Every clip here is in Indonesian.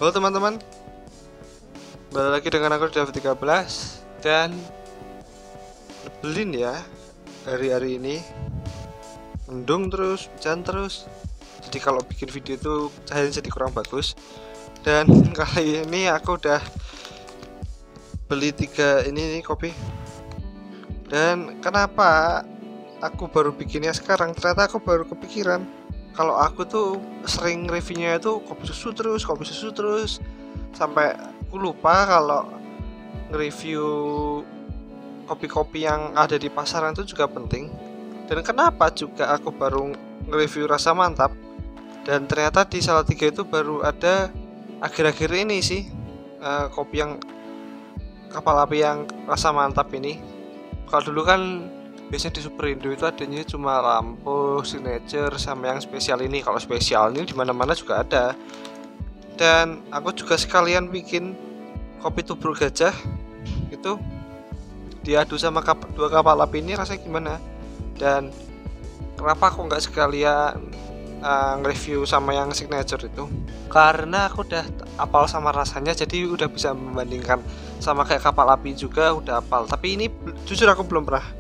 Halo teman-teman, kembali lagi dengan aku David 13 dan nyebelin ya hari-hari ini, mendung terus, hujan terus. Jadi kalau bikin video itu cahayanya jadi kurang bagus. Dan kali ini aku udah beli 3 ini nih kopi. Dan kenapa aku baru bikinnya sekarang? Ternyata aku baru kepikiran kalau aku tuh sering reviewnya itu kopi susu terus sampai aku lupa kalau nge-review kopi-kopi yang ada di pasaran itu juga penting. Dan kenapa juga aku baru nge-review rasa mantap, dan ternyata di Salatiga itu baru ada akhir-akhir ini sih kopi yang kapal api yang rasa mantap ini. Kalau dulu kan biasanya di Superindo itu adanya cuma Lampu, Signature, sama yang spesial ini. Kalau spesial ini dimana-mana juga ada. Dan aku juga sekalian bikin kopi tubruk gajah itu diadu sama dua kapal api ini rasanya gimana. Dan kenapa aku nggak sekalian nge-review sama yang signature itu, karena aku udah apal sama rasanya, jadi udah bisa membandingkan sama kayak kapal api juga udah apal. Tapi ini jujur aku belum pernah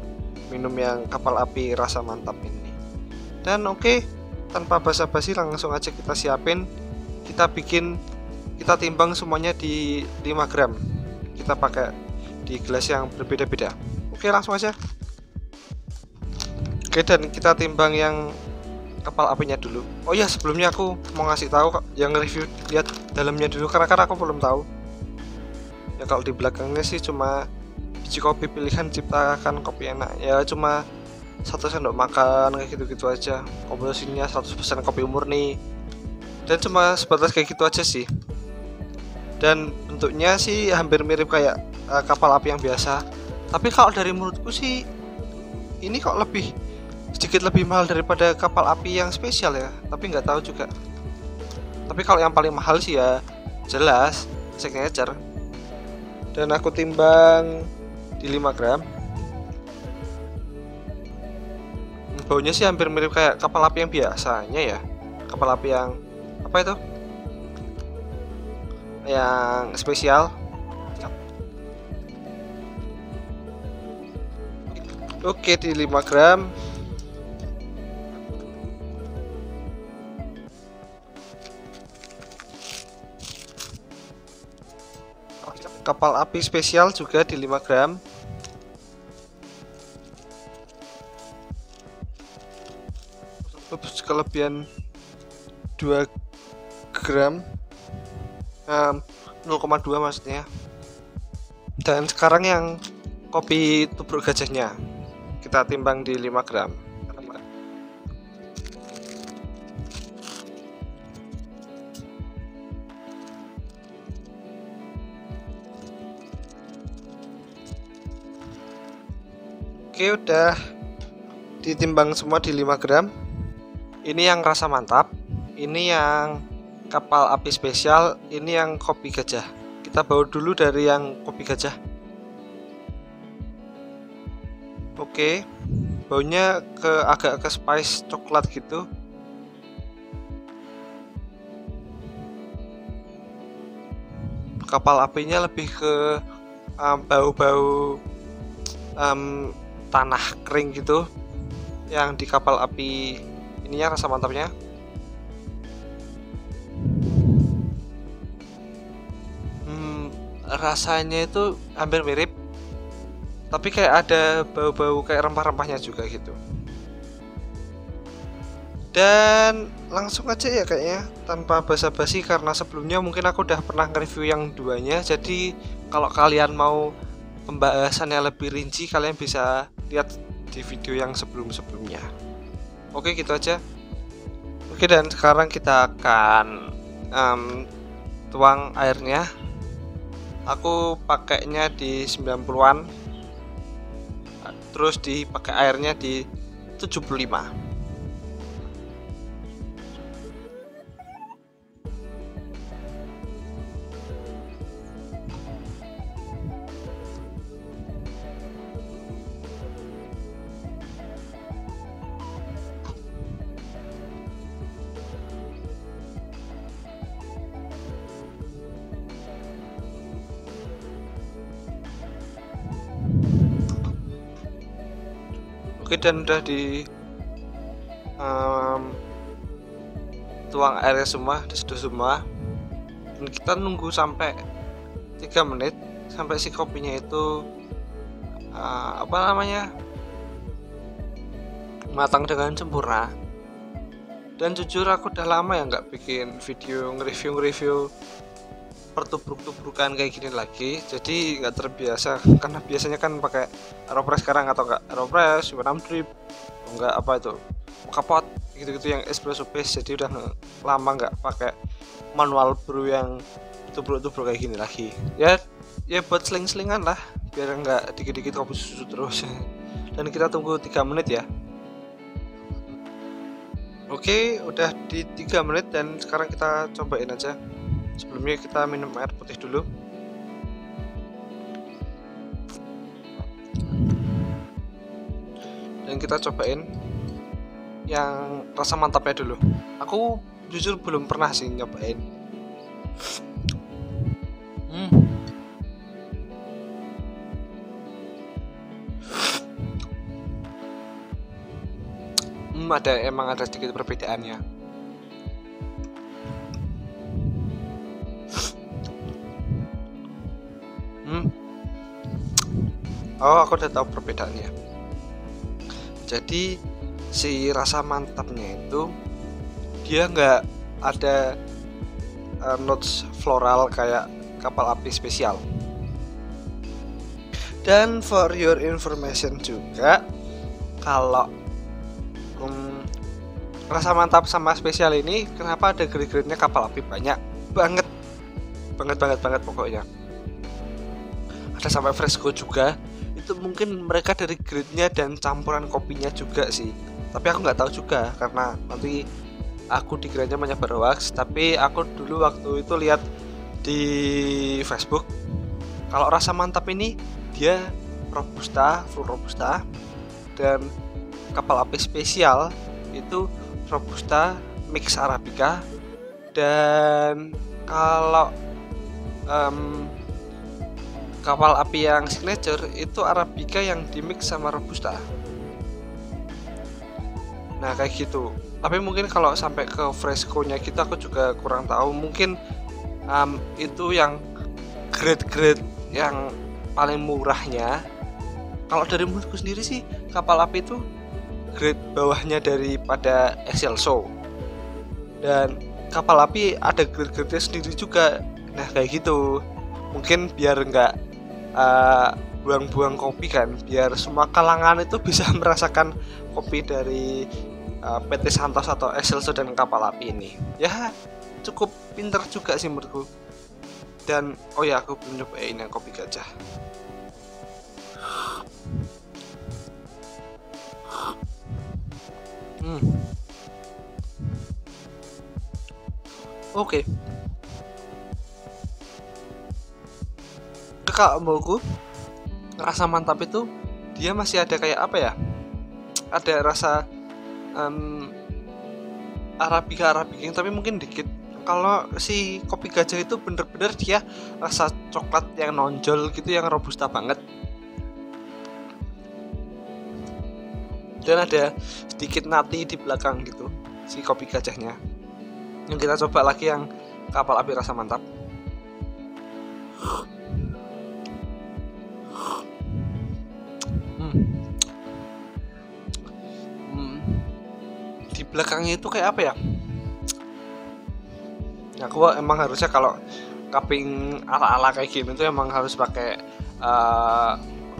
minum yang kapal api rasa mantap ini. Dan oke, tanpa basa-basi langsung aja kita siapin, kita timbang semuanya di 5 gram. Kita pakai di gelas yang berbeda-beda. Oke, langsung aja. Oke, dan kita timbang yang kapal apinya dulu. Oh ya, sebelumnya aku mau ngasih tahu yang review, lihat dalamnya dulu karena kan aku belum tahu. Ya kalau di belakangnya sih cuma biji kopi pilihan ciptakan kopi enak. Ya cuma 1 sendok makan kayak gitu-gitu aja. Komposisinya 100% kopi murni. Dan cuma sebatas kayak gitu aja sih. Dan bentuknya sih hampir mirip kayak kapal api yang biasa. Tapi kalau dari menurutku sih ini kok sedikit lebih mahal daripada kapal api yang spesial ya. Tapi nggak tahu juga. Tapi kalau yang paling mahal sih ya jelas signature. Dan aku timbang di 5 gram. Baunya sih hampir mirip kayak kapal api yang biasanya ya. Kapal api yang apa itu? Yang spesial. Oke, di 5 gram. Kapal api spesial juga di 5 gram. Terus kelebihan 2 gram, 0,2 maksudnya. Dan sekarang yang kopi tubruk gajahnya kita timbang di 5 gram. Oke, udah ditimbang semua di 5 gram. Ini yang rasa mantap, ini yang kapal api spesial, ini yang kopi gajah. Kita bawa dulu dari yang kopi gajah. Oke, baunya agak ke spice coklat gitu. Kapal apinya lebih ke bau-bau tanah kering gitu. Yang di kapal api ininya rasa mantapnya. Rasanya itu hampir mirip, tapi kayak ada bau-bau kayak rempah-rempahnya juga gitu. Dan langsung aja ya kayaknya, tanpa basa-basi, karena sebelumnya mungkin aku udah pernah nge-review yang duanya. Jadi kalau kalian mau pembahasannya lebih rinci, kalian bisa lihat di video yang sebelum-sebelumnya. Oke, gitu aja. Oke, dan sekarang kita akan tuang airnya. Aku pakainya di 90-an, terus dipakai airnya di 75. Oke, dan udah di tuang airnya semua, diseduh semua, dan kita nunggu sampai 3 menit sampai si kopinya itu matang dengan sempurna. Dan jujur aku udah lama ya nggak bikin video nge-review pertubruk-tubrukan kayak gini lagi, jadi nggak terbiasa karena biasanya kan pakai aeropress sekarang, atau enggak aeropress, 6 drip, enggak apa itu kapot gitu-gitu yang espresso base, jadi udah lama nggak pakai manual brew yang tubruk-tubruk kayak gini lagi. Ya buat seling-selingan lah, biar nggak dikit-dikit kopi susu terus. Dan kita tunggu 3 menit ya. Oke, udah di 3 menit dan sekarang kita cobain aja. Sebelumnya kita minum air putih dulu. Dan kita cobain yang rasa mantapnya dulu. Aku jujur belum pernah sih nyobain. Emang ada sedikit perbedaannya. Oh, aku udah tahu perbedaannya. Jadi si rasa mantapnya itu dia nggak ada notes floral kayak kapal api spesial. Dan for your information juga, kalau rasa mantap sama spesial ini kenapa ada grade-grade-nya kapal api banyak banget pokoknya. Ada sampai fresco juga. Itu mungkin mereka dari grade-nya dan campuran kopinya juga sih, tapi aku nggak tahu juga karena nanti aku dikiranya menyebar hoax. Tapi aku dulu waktu itu lihat di Facebook, kalau rasa mantap ini dia robusta, full robusta, dan kapal api spesial itu robusta mix arabica. Dan kalau kapal api yang signature itu arabica yang dimix sama robusta. Nah kayak gitu. Tapi mungkin kalau sampai ke fresco-nya gitu aku juga kurang tahu. Mungkin itu yang grade-grade yang paling murahnya. Kalau dari menurutku sendiri sih, kapal api itu grade bawahnya daripada Excelso. Dan kapal api ada grade-grade sendiri juga. Nah kayak gitu. Mungkin biar nggak buang-buang kopi kan, biar semua kalangan itu bisa merasakan kopi dari PT Santos atau Excelso dan kapal api ini. Ya cukup pinter juga sih menurutku. Dan oh ya, aku belum nyobain yang kopi gajah. Oke. Kalau menurutku rasa mantap itu dia masih ada kayak apa ya? Ada rasa arabica tapi mungkin dikit. Kalau si kopi gajah itu bener-bener dia rasa coklat yang nonjol gitu, yang robusta banget. Dan ada sedikit nati di belakang gitu si kopi gajahnya. Yang kita coba lagi yang kapal api rasa mantap. Di belakangnya itu kayak apa ya? Aku emang harusnya kalau cupping ala-ala kayak gini tuh emang harus pakai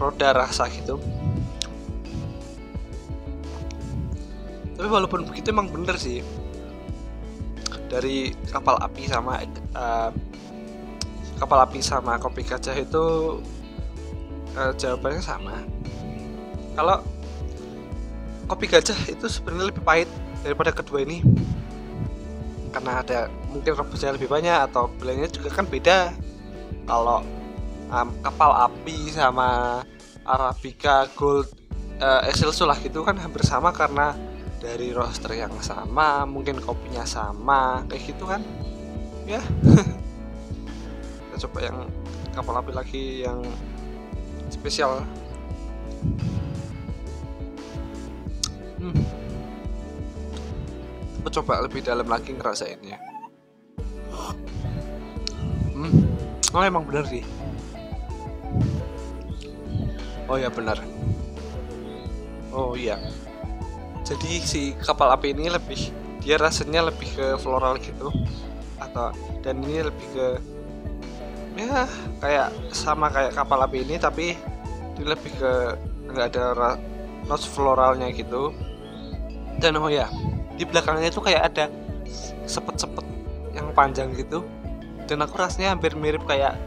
roda rasa gitu. Tapi walaupun begitu emang bener sih, dari kapal api sama kopi gajah itu jawabannya sama. Kalau kopi gajah itu sebenarnya lebih pahit daripada kedua ini, karena ada mungkin rebusnya lebih banyak atau blendnya juga kan beda. Kalau kapal api sama arabica gold Excelso lah gitu kan hampir sama karena dari roaster yang sama, mungkin kopinya sama kayak gitu kan ya. Kita coba yang kapal api lagi yang spesial. coba lebih dalam lagi ngerasainnya. Oh emang bener sih. Oh ya benar. Oh iya. Jadi si kapal api ini dia rasanya lebih ke floral gitu, dan ini lebih ke ya kayak sama kayak kapal api ini, tapi ini lebih ke nggak ada notes floralnya gitu. Dan oh ya, di belakangnya itu kayak ada sepet-sepet yang panjang gitu, dan aku rasanya hampir mirip kayak,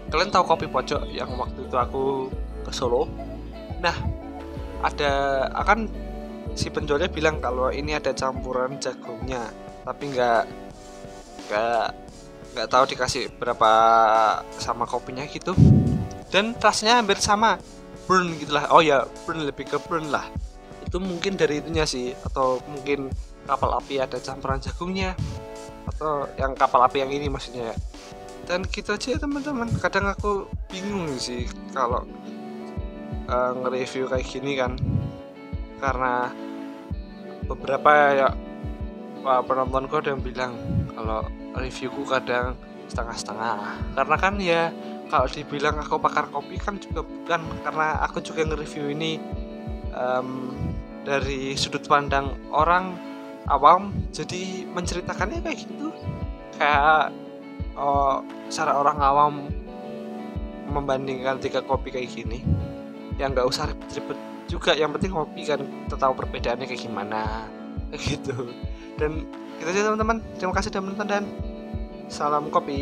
kalian tahu kopi pojok yang waktu itu aku ke Solo. Nah, akan si penjualnya bilang kalau ini ada campuran jagungnya, tapi nggak tahu dikasih berapa sama kopinya gitu. Dan rasanya hampir sama, burn gitulah. Oh ya, burn, lebih ke burn lah. Itu mungkin dari itunya sih, atau mungkin kapal api ada campuran jagungnya, atau yang kapal api yang ini maksudnya. Dan gitu aja teman-teman. Kadang aku bingung sih kalau nge-review kayak gini kan, karena beberapa ya penontonku ada yang bilang kalau reviewku kadang setengah-setengah, karena kan ya kalau dibilang aku pakar kopi kan juga bukan, karena aku juga nge-review ini dari sudut pandang orang awam, jadi menceritakannya kayak gitu, kayak cara orang awam membandingkan 3 kopi kayak gini. Ya nggak usah ribet-ribet juga, yang penting kopi kan, kita tahu perbedaannya kayak gimana kayak gitu. Dan gitu aja teman-teman, terima kasih sudah menonton dan salam kopi.